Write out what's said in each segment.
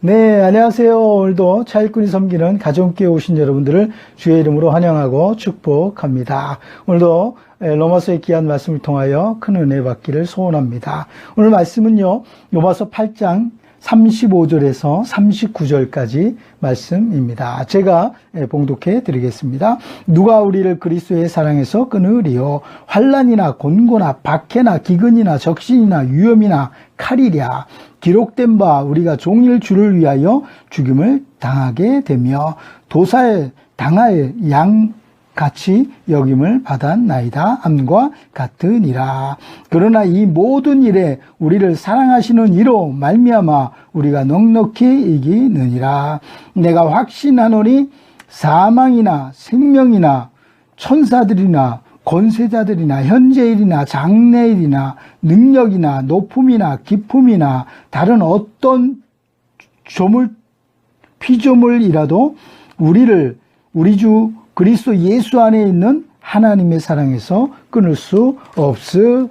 네, 안녕하세요. 오늘도 차일꾼이 섬기는 가정교회 오신 여러분들을 주의 이름으로 환영하고 축복합니다. 오늘도 로마서의 귀한 말씀을 통하여 큰 은혜 받기를 소원합니다. 오늘 말씀은요, 로마서 8장 35절에서 39절까지 말씀입니다. 제가 봉독해 드리겠습니다. 누가 우리를 그리스도의 사랑에서 끊으리요? 환난이나 곤고나 박해나 기근이나 적신이나 위험이나 칼이랴. 기록된 바 우리가 종일 주를 위하여 죽임을 당하게 되며 도사에 당할 양같이 여김을 받았나이다 함과 같으니라. 그러나 이 모든 일에 우리를 사랑하시는 이로 말미암아 우리가 넉넉히 이기느니라. 내가 확신하노니 사망이나 생명이나 천사들이나 권세자들이나 현재일이나 장래일이나 능력이나 높음이나 깊음이나 다른 어떤 피조물이라도 우리를 우리 주 그리스도 예수 안에 있는 하나님의 사랑에서 끊을 수 없으리라.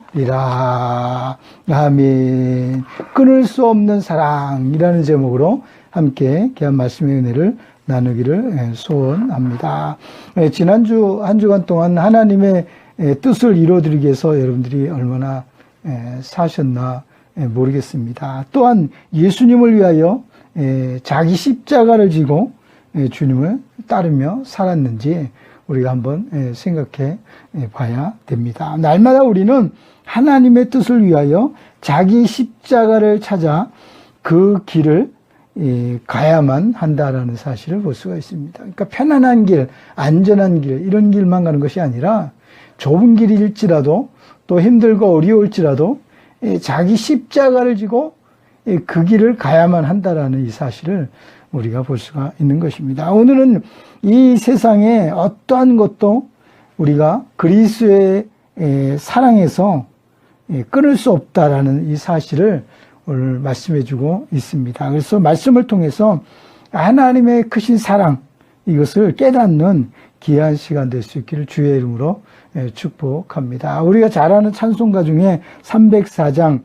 아멘. 끊을 수 없는 사랑이라는 제목으로 함께 귀한 말씀의 은혜를 나누기를 소원합니다. 지난주 한 주간 동안 하나님의 뜻을 이루어드리기 위해서 여러분들이 얼마나 사셨나 모르겠습니다. 또한 예수님을 위하여 자기 십자가를 지고 주님을 따르며 살았는지 우리가 한번 생각해 봐야 됩니다. 날마다 우리는 하나님의 뜻을 위하여 자기 십자가를 찾아 그 길을 가야만 한다라는 사실을 볼 수가 있습니다. 그러니까 편안한 길, 안전한 길, 이런 길만 가는 것이 아니라 좁은 길일지라도 또 힘들고 어려울지라도 자기 십자가를 지고 그 길을 가야만 한다라는 이 사실을 우리가 볼 수가 있는 것입니다. 오늘은 이 세상에 어떠한 것도 우리가 그리스도의 사랑에서 끊을 수 없다라는 이 사실을 오늘 말씀해 주고 있습니다. 그래서 말씀을 통해서 하나님의 크신 사랑, 이것을 깨닫는 귀한 시간 될 수 있기를 주의 이름으로 축복합니다. 우리가 잘 아는 찬송가 중에 304장이란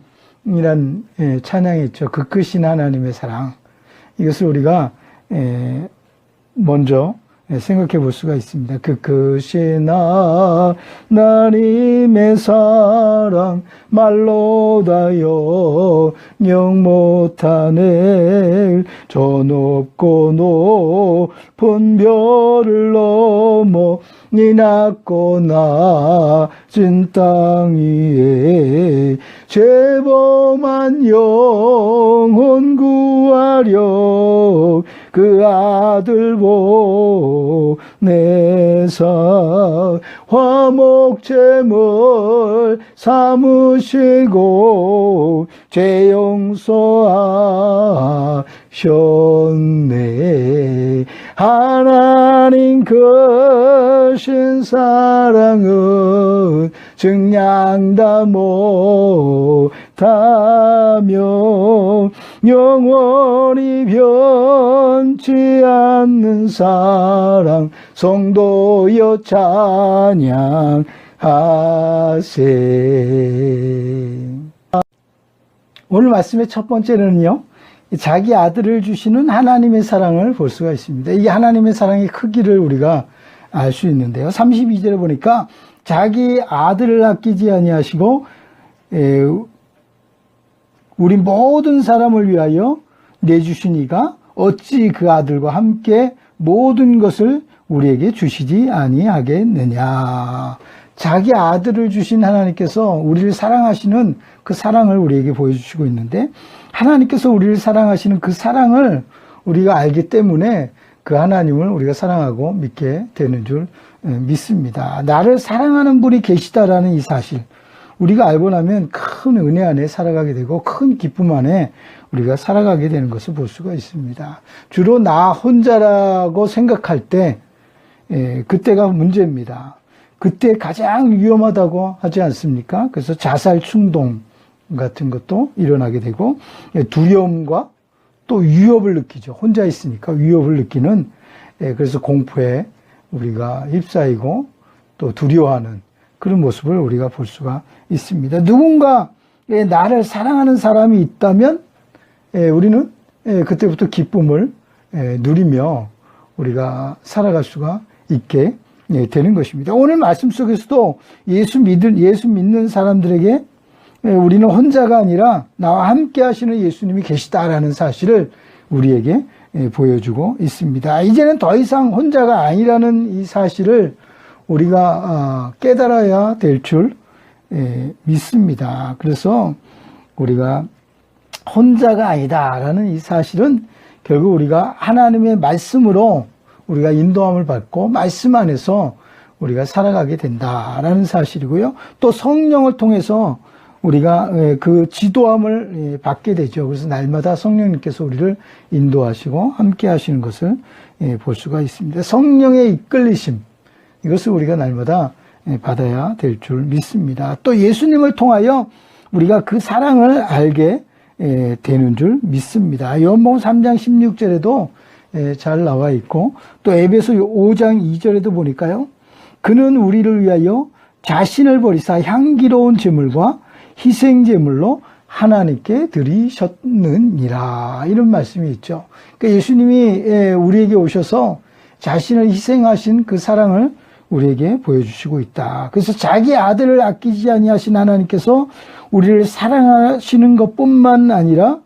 찬양이 있죠. 그 크신 하나님의 사랑. 이것을 우리가 먼저 생각해 볼 수가 있습니다. 그 크신 하나님의 사랑 말로 다여 영 못하네. 저 높고 높은 별을 넘어 이 낮고 낮은 땅 위에 죄범한 영혼 구하려 그 아들 보내사 화목제물 삼으시고 죄 용서하셨네. 하나님 크신 사랑은 증량다 못하며 영원히 변치 않는 사랑 성도여 찬양하세. 오늘 말씀의 첫 번째는요, 자기 아들을 주시는 하나님의 사랑을 볼 수가 있습니다. 이게 하나님의 사랑의 크기를 우리가 알 수 있는데요. 32절에 보니까 자기 아들을 아끼지 아니하시고 우리 모든 사람을 위하여 내주신 이가 어찌 그 아들과 함께 모든 것을 우리에게 주시지 아니하겠느냐. 자기 아들을 주신 하나님께서 우리를 사랑하시는 그 사랑을 우리에게 보여주시고 있는데, 하나님께서 우리를 사랑하시는 그 사랑을 우리가 알기 때문에 그 하나님을 우리가 사랑하고 믿게 되는 줄 믿습니다. 나를 사랑하는 분이 계시다라는 이 사실, 우리가 알고 나면 큰 은혜 안에 살아가게 되고 큰 기쁨 안에 우리가 살아가게 되는 것을 볼 수가 있습니다. 주로 나 혼자라고 생각할 때 그때가 문제입니다. 그때 가장 위험하다고 하지 않습니까? 그래서 자살 충동 같은 것도 일어나게 되고 두려움과 또 위협을 느끼죠. 혼자 있으니까 위협을 느끼는, 그래서 공포에 우리가 휩싸이고 또 두려워하는 그런 모습을 우리가 볼 수가 있습니다. 누군가 나를 사랑하는 사람이 있다면 우리는 그때부터 기쁨을 누리며 우리가 살아갈 수가 있게 되는 것입니다. 오늘 말씀 속에서도 예수 믿는 사람들에게 우리는 혼자가 아니라 나와 함께 하시는 예수님이 계시다라는 사실을 우리에게 보여주고 있습니다. 이제는 더 이상 혼자가 아니라는 이 사실을 우리가 깨달아야 될 줄 믿습니다. 그래서 우리가 혼자가 아니다라는 이 사실은 결국 우리가 하나님의 말씀으로 우리가 인도함을 받고 말씀 안에서 우리가 살아가게 된다라는 사실이고요. 또 성령을 통해서 우리가 그 지도함을 받게 되죠. 그래서 날마다 성령님께서 우리를 인도하시고 함께 하시는 것을 볼 수가 있습니다. 성령의 이끌리심, 이것을 우리가 날마다 받아야 될 줄 믿습니다. 또 예수님을 통하여 우리가 그 사랑을 알게 되는 줄 믿습니다. 요한복음 3장 16절에도 잘 나와 있고, 또 에베소 5장 2절에도 보니까요, 그는 우리를 위하여 자신을 버리사 향기로운 제물과 희생제물로 하나님께 드리셨느니라, 이런 말씀이 있죠. 그러니까 예수님이 우리에게 오셔서 자신을 희생하신 그 사랑을 우리에게 보여주시고 있다. 그래서 자기 아들을 아끼지 아니하신 하나님께서 우리를 사랑하시는 것뿐만 아니라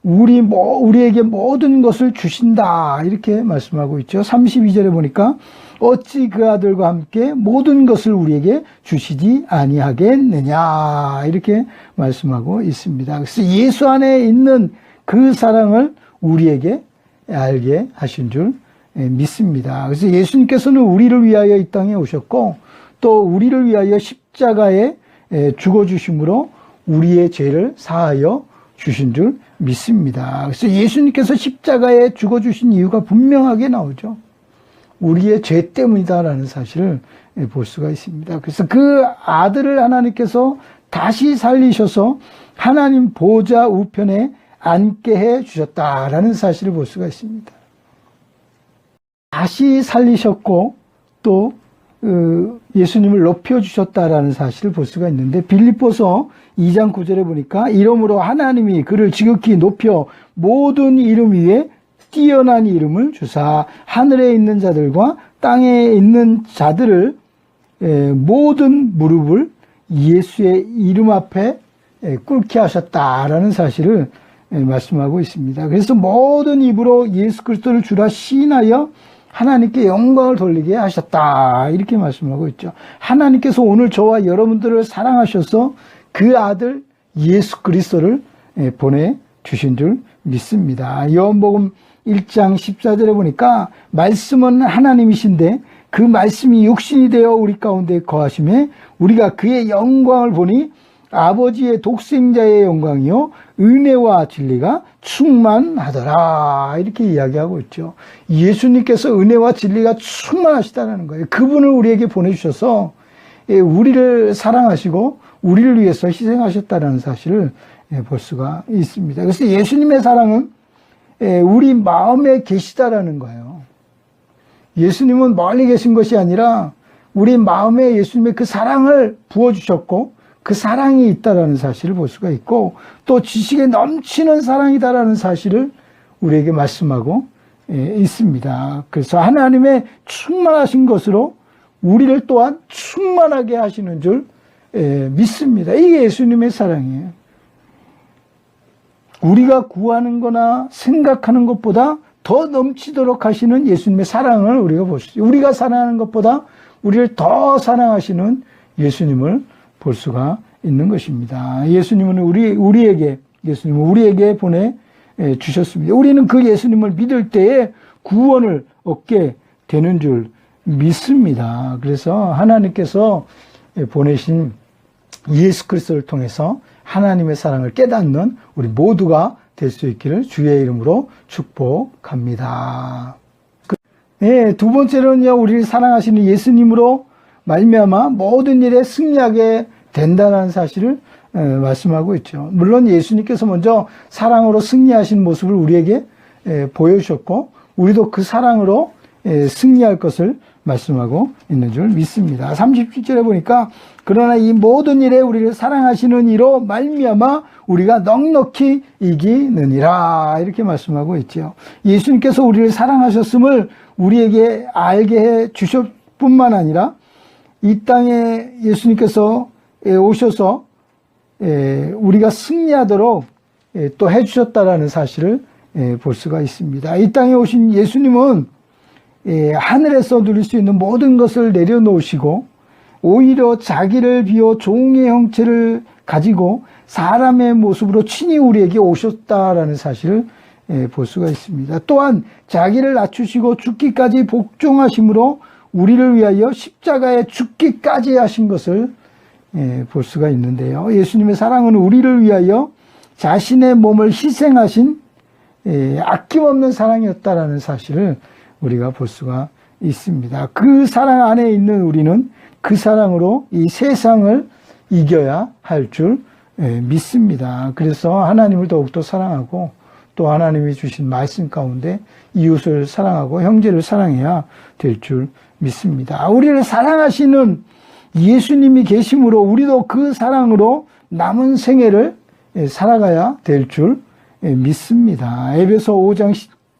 우리에게 모든 것을 주신다, 이렇게 말씀하고 있죠. 32절에 보니까 어찌 그 아들과 함께 모든 것을 우리에게 주시지 아니하겠느냐, 이렇게 말씀하고 있습니다. 그래서 예수 안에 있는 그 사랑을 우리에게 알게 하신 줄 믿습니다. 그래서 예수님께서는 우리를 위하여 이 땅에 오셨고, 또 우리를 위하여 십자가에 죽어주심으로 우리의 죄를 사하여 주신 줄 믿습니다. 그래서 예수님께서 십자가에 죽어주신 이유가 분명하게 나오죠. 우리의 죄 때문이다라는 사실을 볼 수가 있습니다. 그래서 그 아들을 하나님께서 다시 살리셔서 하나님 보좌 우편에 앉게 해 주셨다라는 사실을 볼 수가 있습니다. 다시 살리셨고 또 예수님을 높여주셨다라는 사실을 볼 수가 있는데, 빌립보서 2장 9절에 보니까 이러므로 하나님이 그를 지극히 높여 모든 이름 위에 뛰어난 이름을 주사 하늘에 있는 자들과 땅에 있는 자들을 모든 무릎을 예수의 이름 앞에 꿇게 하셨다라는 사실을 말씀하고 있습니다. 그래서 모든 입으로 예수 그리스도를 주라 시인하여 하나님께 영광을 돌리게 하셨다, 이렇게 말씀하고 있죠. 하나님께서 오늘 저와 여러분들을 사랑하셔서 그 아들 예수 그리스도를 보내주신 줄 믿습니다. 요한복음 1장 14절에 보니까 말씀은 하나님이신데 그 말씀이 육신이 되어 우리 가운데 거하심에 우리가 그의 영광을 보니 아버지의 독생자의 영광이요 은혜와 진리가 충만하더라, 이렇게 이야기하고 있죠. 예수님께서 은혜와 진리가 충만하시다는 거예요. 그분을 우리에게 보내주셔서 우리를 사랑하시고 우리를 위해서 희생하셨다는 사실을 볼 수가 있습니다. 그래서 예수님의 사랑은 우리 마음에 계시다라는 거예요. 예수님은 멀리 계신 것이 아니라 우리 마음에 예수님의 그 사랑을 부어주셨고 그 사랑이 있다라는 사실을 볼 수가 있고, 또 지식에 넘치는 사랑이다라는 사실을 우리에게 말씀하고 있습니다. 그래서 하나님의 충만하신 것으로 우리를 또한 충만하게 하시는 줄 믿습니다. 이게 예수님의 사랑이에요. 우리가 구하는 거나 생각하는 것보다 더 넘치도록 하시는 예수님의 사랑을 우리가 볼 수 있어요. 우리가 사랑하는 것보다 우리를 더 사랑하시는 예수님을 볼 수가 있는 것입니다. 예수님은 우리에게 보내 주셨습니다. 우리는 그 예수님을 믿을 때에 구원을 얻게 되는 줄 믿습니다. 그래서 하나님께서 보내신 예수 그리스도를 통해서 하나님의 사랑을 깨닫는 우리 모두가 될 수 있기를 주의 이름으로 축복합니다. 두 번째로는요, 우리를 사랑하시는 예수님으로 말미암아 모든 일에 승리하게 된다는 사실을 말씀하고 있죠. 물론 예수님께서 먼저 사랑으로 승리하신 모습을 우리에게 보여주셨고, 우리도 그 사랑으로 승리할 것을 말씀하고 있는 줄 믿습니다. 37절에 보니까 그러나 이 모든 일에 우리를 사랑하시는 이로 말미암아 우리가 넉넉히 이기느니라 이렇게 말씀하고 있죠. 예수님께서 우리를 사랑하셨음을 우리에게 알게 해 주실 뿐만 아니라 이 땅에 예수님께서 오셔서 우리가 승리하도록 또 해주셨다라는 사실을 볼 수가 있습니다. 이 땅에 오신 예수님은 하늘에서 누릴 수 있는 모든 것을 내려놓으시고 오히려 자기를 비워 종의 형체를 가지고 사람의 모습으로 친히 우리에게 오셨다라는 사실을 볼 수가 있습니다. 또한 자기를 낮추시고 죽기까지 복종하심으로 우리를 위하여 십자가에 죽기까지 하신 것을 볼 수가 있는데요. 예수님의 사랑은 우리를 위하여 자신의 몸을 희생하신 아낌없는 사랑이었다라는 사실을 우리가 볼 수가 있습니다. 그 사랑 안에 있는 우리는 그 사랑으로 이 세상을 이겨야 할 줄 믿습니다. 그래서 하나님을 더욱더 사랑하고 또 하나님이 주신 말씀 가운데 이웃을 사랑하고 형제를 사랑해야 될 줄 믿습니다. 우리를 사랑하시는 예수님이 계심으로 우리도 그 사랑으로 남은 생애를 살아가야 될 줄 믿습니다. 에베소 5장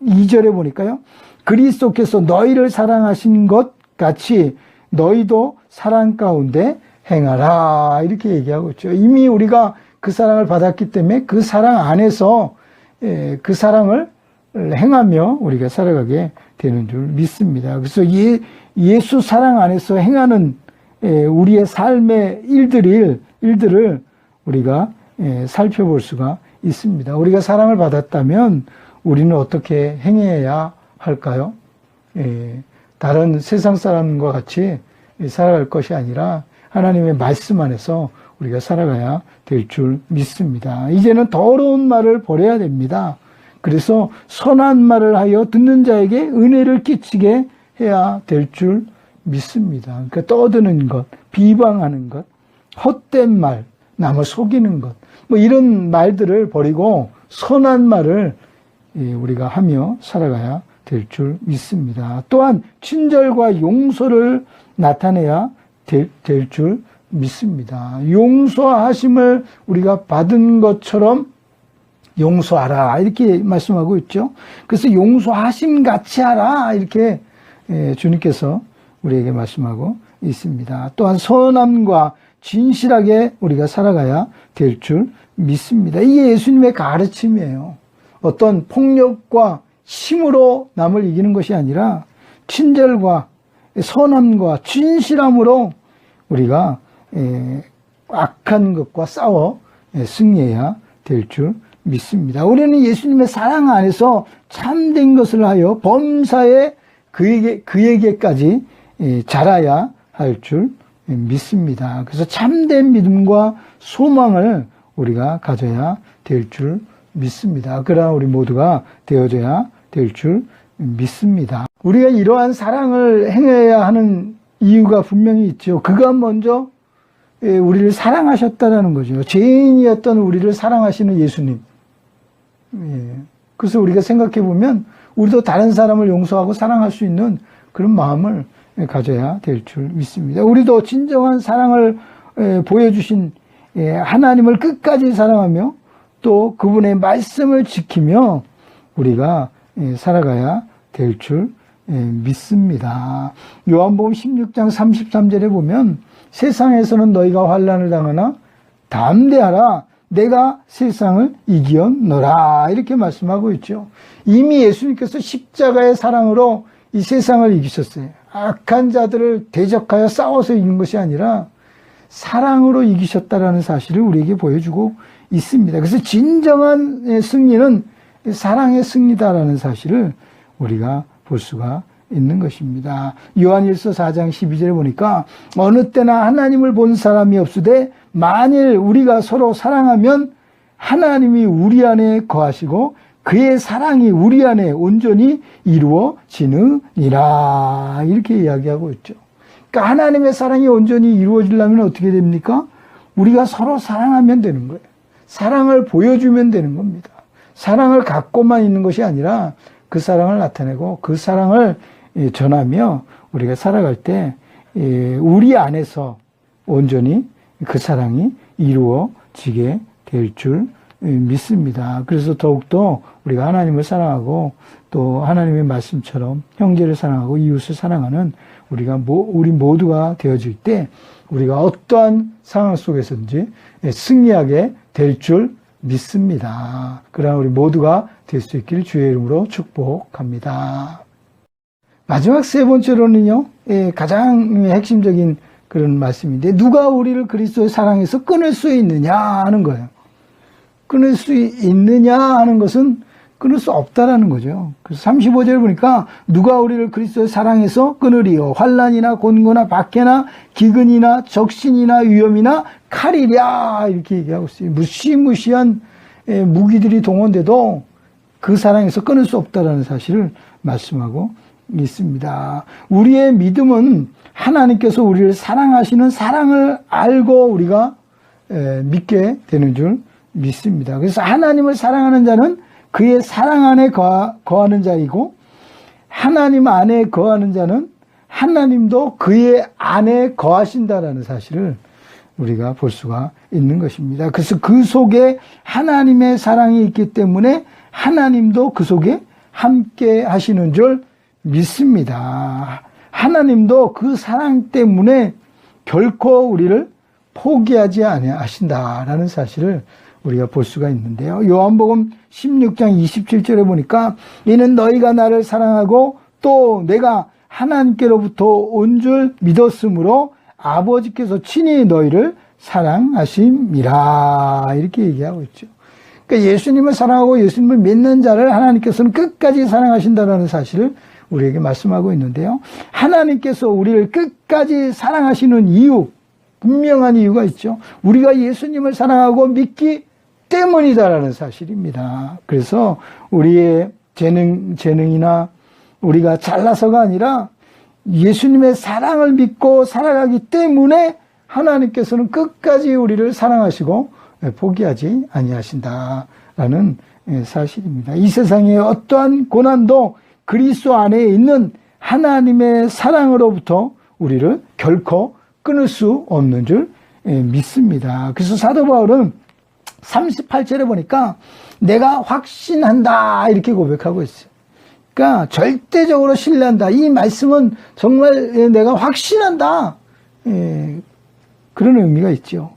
2절에 보니까요. 그리스도께서 너희를 사랑하신 것 같이 너희도 사랑 가운데 행하라 이렇게 얘기하고 있죠. 이미 우리가 그 사랑을 받았기 때문에 그 사랑 안에서 그 사랑을 행하며 우리가 살아가게 되는 줄 믿습니다. 그래서 예수 사랑 안에서 행하는 우리의 삶의 일들을 우리가 살펴볼 수가 있습니다. 우리가 사랑을 받았다면 우리는 어떻게 행해야 할까요? 다른 세상 사람과 같이 살아갈 것이 아니라 하나님의 말씀 안에서 우리가 살아가야 될 줄 믿습니다. 이제는 더러운 말을 버려야 됩니다. 그래서 선한 말을 하여 듣는 자에게 은혜를 끼치게 해야 될 줄 믿습니다. 그러니까 떠드는 것, 비방하는 것, 헛된 말, 남을 속이는 것, 뭐 이런 말들을 버리고 선한 말을 우리가 하며 살아가야 될 줄 믿습니다. 또한 친절과 용서를 나타내야 될 줄 믿습니다. 용서하심을 우리가 받은 것처럼 용서하라 이렇게 말씀하고 있죠. 그래서 용서하심 같이 하라 이렇게 주님께서 우리에게 말씀하고 있습니다. 또한 선함과 진실하게 우리가 살아가야 될 줄 믿습니다. 이게 예수님의 가르침이에요. 어떤 폭력과 힘으로 남을 이기는 것이 아니라 친절과 선함과 진실함으로 우리가 악한 것과 싸워 승리해야 될 줄 믿습니다. 우리는 예수님의 사랑 안에서 참된 것을 하여 범사에 그에게까지 자라야 할 줄 믿습니다. 그래서 참된 믿음과 소망을 우리가 가져야 될 줄 믿습니다. 그러나 우리 모두가 되어져야 될 줄 믿습니다. 우리가 이러한 사랑을 행해야 하는 이유가 분명히 있죠. 그가 먼저 우리를 사랑하셨다는 거죠. 죄인이었던 우리를 사랑하시는 예수님. 그래서 우리가 생각해 보면 우리도 다른 사람을 용서하고 사랑할 수 있는 그런 마음을 가져야 될 줄 믿습니다. 우리도 진정한 사랑을 보여주신 하나님을 끝까지 사랑하며 또 그분의 말씀을 지키며 우리가 살아가야 될 줄 믿습니다. 요한복음 16장 33절에 보면 세상에서는 너희가 환난을 당하나 담대하라 내가 세상을 이기었노라 이렇게 말씀하고 있죠. 이미 예수님께서 십자가의 사랑으로 이 세상을 이기셨어요. 악한 자들을 대적하여 싸워서 이긴 것이 아니라 사랑으로 이기셨다라는 사실을 우리에게 보여주고 있습니다. 그래서 진정한 승리는 사랑의 승리다라는 사실을 우리가 볼 수가 있는 것입니다. 요한일서 4장 12절에 보니까 어느 때나 하나님을 본 사람이 없으되 만일 우리가 서로 사랑하면 하나님이 우리 안에 거하시고 그의 사랑이 우리 안에 온전히 이루어지느니라 이렇게 이야기하고 있죠. 그러니까 하나님의 사랑이 온전히 이루어지려면 어떻게 됩니까? 우리가 서로 사랑하면 되는 거예요. 사랑을 보여주면 되는 겁니다. 사랑을 갖고만 있는 것이 아니라 그 사랑을 나타내고 그 사랑을 전하며 우리가 살아갈 때 우리 안에서 온전히 그 사랑이 이루어지게 될 줄 믿습니다. 그래서 더욱더 우리가 하나님을 사랑하고 또 하나님의 말씀처럼 형제를 사랑하고 이웃을 사랑하는 우리 모두가 되어질 때 우리가 어떠한 상황 속에서든지 승리하게 될 줄 믿습니다. 그러나 우리 모두가 될 수 있기를 주의 이름으로 축복합니다. 마지막 세 번째로는요, 가장 핵심적인 그런 말씀인데, 누가 우리를 그리스도의 사랑에서 끊을 수 있느냐 하는 거예요. 끊을 수 있느냐 하는 것은 끊을 수 없다라는 거죠. 그래서 35절 보니까 누가 우리를 그리스도의 사랑에서 끊으리요. 환난이나 곤고나 박해나 기근이나 적신이나 위험이나 칼이랴 이렇게 얘기하고 있어요. 무시무시한 무기들이 동원돼도 그 사랑에서 끊을 수 없다라는 사실을 말씀하고 있습니다. 우리의 믿음은 하나님께서 우리를 사랑하시는 사랑을 알고 우리가 믿게 되는 줄 믿습니다. 그래서 하나님을 사랑하는 자는 그의 사랑 안에 거하는 자이고 하나님 안에 거하는 자는 하나님도 그의 안에 거하신다라는 사실을 우리가 볼 수가 있는 것입니다. 그래서 그 속에 하나님의 사랑이 있기 때문에 하나님도 그 속에 함께 하시는 줄 믿습니다. 하나님도 그 사랑 때문에 결코 우리를 포기하지 아니하신다라는 사실을 우리가 볼 수가 있는데요. 요한복음 16장 27절에 보니까 이는 너희가 나를 사랑하고 또 내가 하나님께로부터 온 줄 믿었으므로 아버지께서 친히 너희를 사랑하심이라 이렇게 얘기하고 있죠. 그러니까 예수님을 사랑하고 예수님을 믿는 자를 하나님께서는 끝까지 사랑하신다는 사실을 우리에게 말씀하고 있는데요. 하나님께서 우리를 끝까지 사랑하시는 이유, 분명한 이유가 있죠. 우리가 예수님을 사랑하고 믿기 때문이다라는 사실입니다. 그래서 우리의 재능이나 우리가 잘나서가 아니라 예수님의 사랑을 믿고 살아가기 때문에 하나님께서는 끝까지 우리를 사랑하시고 포기하지 아니하신다라는 사실입니다. 이 세상의 어떠한 고난도 그리스도 안에 있는 하나님의 사랑으로부터 우리를 결코 끊을 수 없는 줄 믿습니다. 그래서 사도 바울은 38절에 보니까 내가 확신한다 이렇게 고백하고 있어요. 그러니까 절대적으로 신뢰한다. 이 말씀은 정말 내가 확신한다. 그런 의미가 있죠.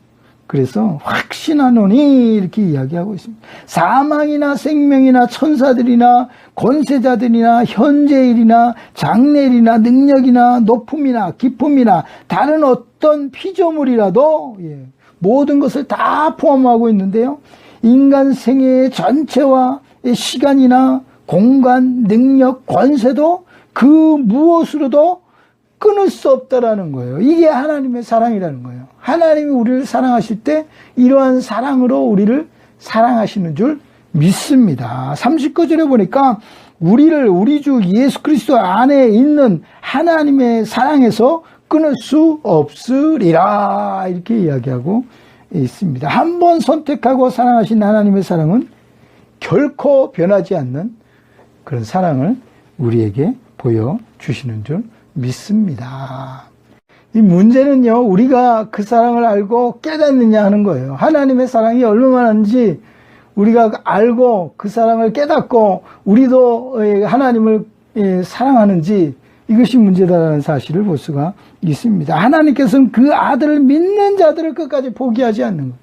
그래서 확신하노니 이렇게 이야기하고 있습니다. 사망이나 생명이나 천사들이나 권세자들이나 현재일이나 장래일이나 능력이나 높음이나 깊음이나 다른 어떤 피조물이라도 모든 것을 다 포함하고 있는데요. 인간 생애의 전체와 시간이나 공간, 능력, 권세도 그 무엇으로도 끊을 수 없다라는 거예요. 이게 하나님의 사랑이라는 거예요. 하나님이 우리를 사랑하실 때 이러한 사랑으로 우리를 사랑하시는 줄 믿습니다. 39절에 보니까 우리 주 예수 그리스도 안에 있는 하나님의 사랑에서 끊을 수 없으리라 이렇게 이야기하고 있습니다. 한 번 선택하고 사랑하신 하나님의 사랑은 결코 변하지 않는 그런 사랑을 우리에게 보여주시는 줄 믿습니다. 이 문제는요, 우리가 그 사랑을 알고 깨닫느냐 하는 거예요. 하나님의 사랑이 얼마나인지 우리가 알고 그 사랑을 깨닫고 우리도 하나님을 사랑하는지 이것이 문제다라는 사실을 볼 수가 있습니다. 하나님께서는 그 아들을 믿는 자들을 끝까지 포기하지 않는 거예요.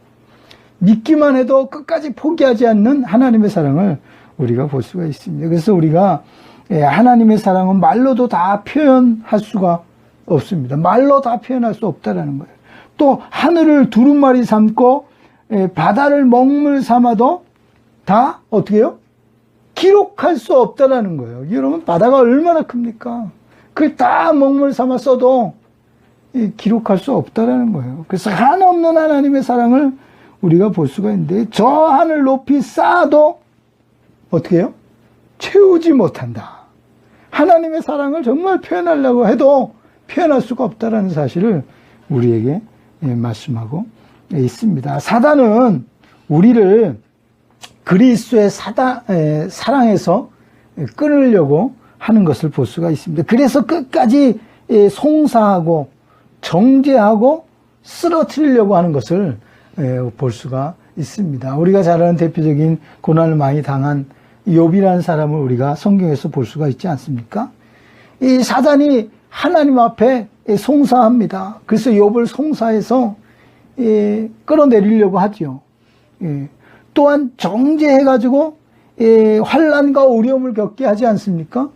믿기만 해도 끝까지 포기하지 않는 하나님의 사랑을 우리가 볼 수가 있습니다. 그래서 우리가 하나님의 사랑은 말로도 다 표현할 수가 없습니다. 말로 다 표현할 수 없다라는 거예요. 또 하늘을 두루마리 삼고 바다를 먹물 삼아도 다 어떻게 해요? 기록할 수 없다라는 거예요. 여러분 바다가 얼마나 큽니까? 그걸 다 먹물 삼아 써도 기록할 수 없다라는 거예요. 그래서 한없는 하나님의 사랑을 우리가 볼 수가 있는데 저 하늘 높이 쌓아도 어떻게 해요? 채우지 못한다. 하나님의 사랑을 정말 표현하려고 해도 표현할 수가 없다라는 사실을 우리에게 말씀하고 있습니다. 사단은 우리를 그리스도의 사랑에서 끊으려고 하는 것을 볼 수가 있습니다. 그래서 끝까지 송사하고 정죄하고 쓰러뜨리려고 하는 것을 볼 수가 있습니다. 우리가 잘 아는 대표적인 고난을 많이 당한 욥이라는 사람을 우리가 성경에서 볼 수가 있지 않습니까? 이 사단이 하나님 앞에 송사합니다. 그래서 욥을 송사해서 끌어내리려고 하죠. 또한 정죄해가지고 환난과 어려움을 겪게 하지 않습니까?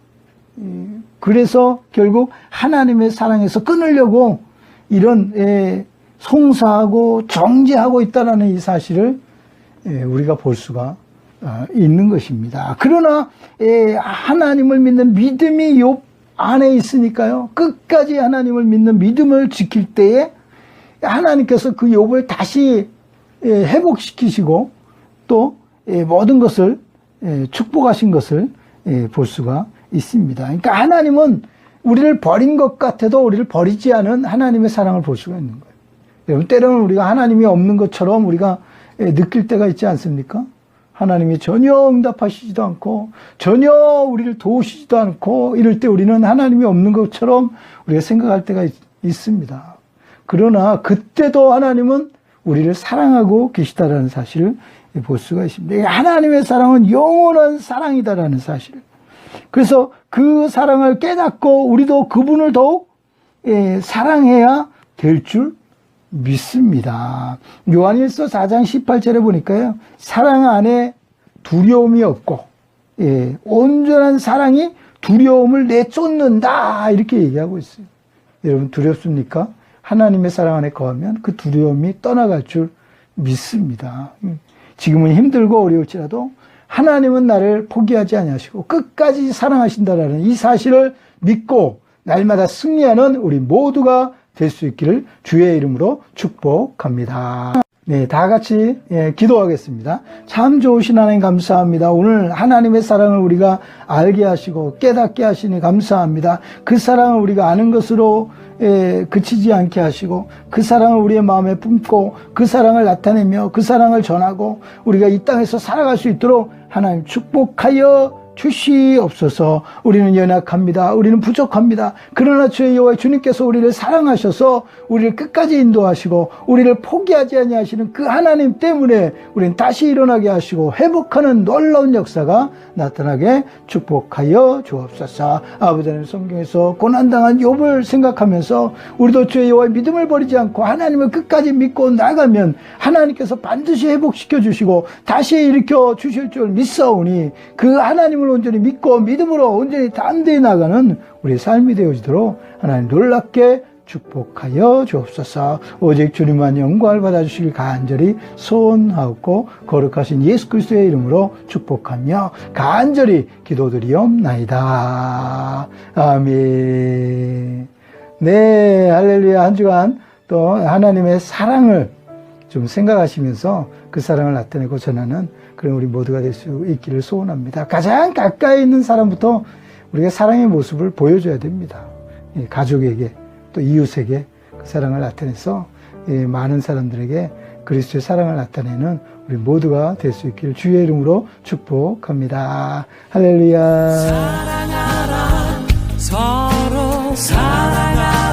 그래서 결국 하나님의 사랑에서 끊으려고 이런 송사하고 정죄하고 있다는 이 사실을 우리가 볼 수가 있는 것입니다. 그러나 하나님을 믿는 믿음이 욥 안에 있으니까요. 끝까지 하나님을 믿는 믿음을 지킬 때에 하나님께서 그 욥을 다시 회복시키시고 또 모든 것을 축복하신 것을 볼 수가 있습니다. 그러니까 하나님은 우리를 버린 것 같아도 우리를 버리지 않은 하나님의 사랑을 볼 수가 있는 거예요. 여러분, 때로는 우리가 하나님이 없는 것처럼 우리가 느낄 때가 있지 않습니까? 하나님이 전혀 응답하시지도 않고 전혀 우리를 도우시지도 않고 이럴 때 우리는 하나님이 없는 것처럼 우리가 생각할 때가 있습니다. 그러나 그때도 하나님은 우리를 사랑하고 계시다라는 사실을 볼 수가 있습니다. 하나님의 사랑은 영원한 사랑이다라는 사실. 그래서 그 사랑을 깨닫고 우리도 그분을 더욱 사랑해야 될 줄 믿습니다. 요한일서 4장 18절에 보니까요. 사랑 안에 두려움이 없고 온전한 사랑이 두려움을 내쫓는다 이렇게 얘기하고 있어요. 여러분 두렵습니까? 하나님의 사랑 안에 거하면 그 두려움이 떠나갈 줄 믿습니다. 지금은 힘들고 어려울지라도 하나님은 나를 포기하지 아니하시고 끝까지 사랑하신다라는 이 사실을 믿고 날마다 승리하는 우리 모두가 될 수 있기를 주의 이름으로 축복합니다. 네, 다 같이 기도하겠습니다. 참 좋으신 하나님 감사합니다. 오늘 하나님의 사랑을 우리가 알게 하시고 깨닫게 하시니 감사합니다. 그 사랑을 우리가 아는 것으로 그치지 않게 하시고 그 사랑을 우리의 마음에 품고 그 사랑을 나타내며 그 사랑을 전하고 우리가 이 땅에서 살아갈 수 있도록 하나님 축복하여 주시옵소서. 우리는 연약합니다. 우리는 부족합니다. 그러나 주의 여호와 주님께서 우리를 사랑하셔서 우리를 끝까지 인도하시고 우리를 포기하지 아니하시는 그 하나님 때문에 우리는 다시 일어나게 하시고 회복하는 놀라운 역사가 나타나게 축복하여 주옵소서. 아버지 하나님, 성경에서 고난당한 욥을 생각하면서 우리도 주의 여호와의 믿음을 버리지 않고 하나님을 끝까지 믿고 나가면 하나님께서 반드시 회복시켜 주시고 다시 일으켜 주실 줄 믿사오니 그 하나님을 온전히 믿고 믿음으로 온전히 담대히 나가는 우리의 삶이 되어지도록 하나님 놀랍게 축복하여 주옵소서. 오직 주님만 영광을 받아주시길 간절히 소원하옵고 거룩하신 예수 그리스도의 이름으로 축복하며 간절히 기도드리옵나이다. 아멘. 네, 할렐루야. 한 주간 또 하나님의 사랑을 좀 생각하시면서 그 사랑을 나타내고 전하는 그런 우리 모두가 될 수 있기를 소원합니다. 가장 가까이 있는 사람부터 우리가 사랑의 모습을 보여줘야 됩니다. 가족에게 또 이웃에게 그 사랑을 나타내서 많은 사람들에게 그리스도의 사랑을 나타내는 우리 모두가 될 수 있기를 주의 이름으로 축복합니다. 할렐루야. 사랑하라, 서로 사랑하라.